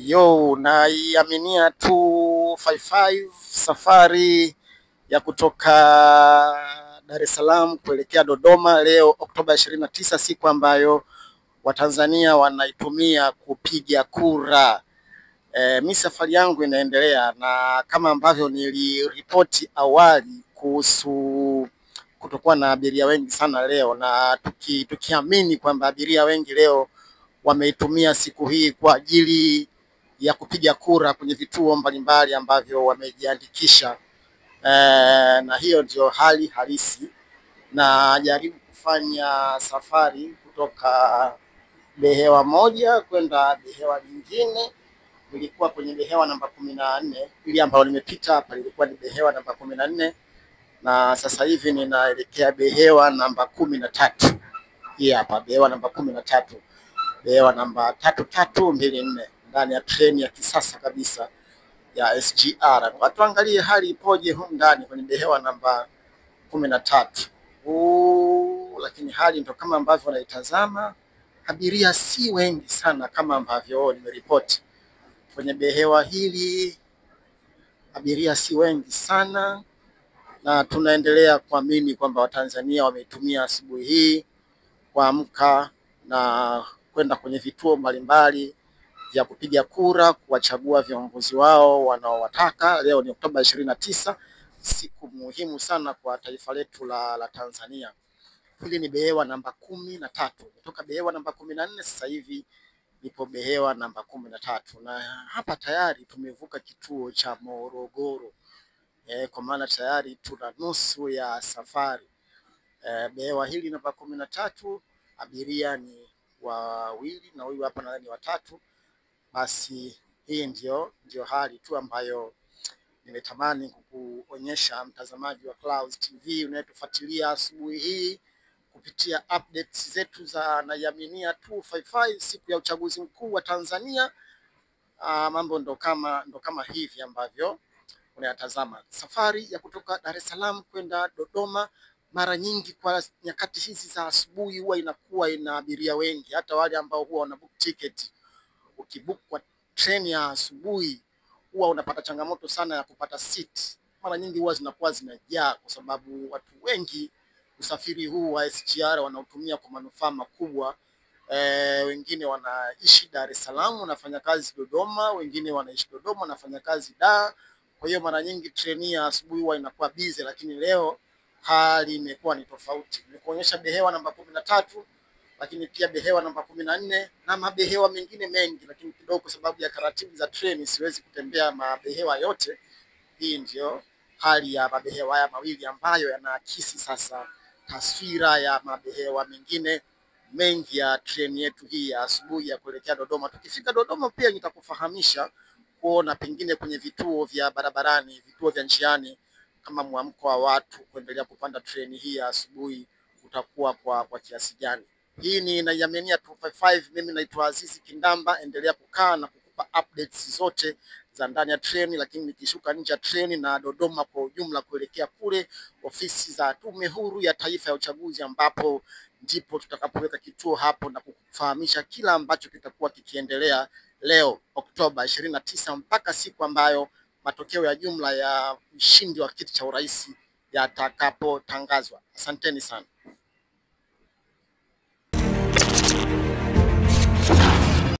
Yo, naiaminia 255 safari ya kutoka Dar es Salaam kuelekea Dodoma leo Oktoba 29, siku ambayo Watanzania wanaitumia kupiga kura. Mi safari yangu inaendelea, na kama ambavyo niliripoti awali kuhusu kutokuwa na abiria wengi sana leo, na tukiamini kwamba abiria wengi leo wameitumia siku hii kwa ajili ya kupiga kura kwenye vituo mbalimbali ambavyo wamejiandikisha. Na hiyo ndio hali halisi. Na jaribu kufanya safari kutoka behewa moja kwenda behewa lingine. Nilikuwa kwenye behewa namba 14, ili ambayo nimepita hapa ilikuwa ni behewa namba 14, na sasa hivi ninaelekea behewa namba 13. Hii hapa behewa namba 13, behewa namba 3324 ndani ya treni ya kisasa kabisa ya SGR. Watu angalie hali ipoje huko ndani kwenye behewa namba 13. Lakini hali ndio kama ambavyo wanaitazama. Abiria si wengi sana kama ambavyo nimeripoti. Kwenye behewa hili abiria si wengi sana, na tunaendelea kuamini kwamba Watanzania wameitumia asubuhi hii kuamka na kwenda kwenye vituo mbalimbali vya kupiga kura kuwachagua viongozi wao wanaowataka. Leo ni Oktoba 29, siku muhimu sana kwa taifa letu la Tanzania. Hili ni behewa namba 13. Kutoka behewa namba 14 sasa hivi nipo behewa namba 13, na hapa tayari tumevuka kituo cha Morogoro. Kwa maana tayari tuna nusu ya safari. Behewa hili namba 13 abiria ni wawili, na huyu hapa nadhani watatu. Basi hii ndio hali tu ambayo nimetamani kukuonyesha mtazamaji wa Clouds TV unayetufuatilia asubuhi hii kupitia updates zetu za Naiaminia 255 siku ya uchaguzi mkuu wa Tanzania. Mambo ndo kama hivi ambavyo unayatazama. Safari ya kutoka Dar es Salaam kwenda Dodoma mara nyingi kwa nyakati hizi za asubuhi huwa inakuwa ina abiria wengi, hata wale ambao huwa wana book ticket. Ukibook kwa treni ya asubuhi huwa unapata changamoto sana ya kupata seat. Mara nyingi huwa zinakuwa zimejaa kwa sababu watu wengi usafiri huu wa SGR wanaotumia kwa manufaa makubwa. Wengine wanaishi Dar es Salaam wanafanya kazi Dodoma, wengine wanaishi Dodoma wanafanya kazi Dar. Kwa hiyo mara nyingi treni ya asubuhi huwa inakuwa busy, lakini leo hali imekuwa ni tofauti. Nimekuonyesha behewa namba 13, lakini pia behewa namba 14 na mabehewa mengine mengi, lakini kidogo kwa sababu ya taratibu za treni siwezi kutembea mabehewa yote. Hii ndio hali ya mabehewa haya mawili ambayo yanaakisi sasa taswira ya mabehewa mengine mengi ya treni yetu hii ya asubuhi ya kuelekea Dodoma. Tukifika Dodoma pia nitakufahamisha kuona pengine kwenye vituo vya barabarani, vituo vya njiani, kama mwamko wa watu kuendelea kupanda treni hii ya asubuhi utakuwa kwa kiasi gani. Hii ni Naiaminia 255. Mimi naitwa Azizi Kindamba. Endelea kukaa na kukupa updates zote za ndani ya treni, lakini nikishuka nje ya treni na Dodoma kwa ujumla kuelekea kule ofisi za Tume Huru ya Taifa ya Uchaguzi, ambapo ndipo tutakapoweka kituo hapo na kukufahamisha kila ambacho kitakuwa kikiendelea leo Oktoba 29 mpaka siku ambayo matokeo ya jumla ya mshindi wa kiti cha urais yatakapotangazwa. Asanteni sana.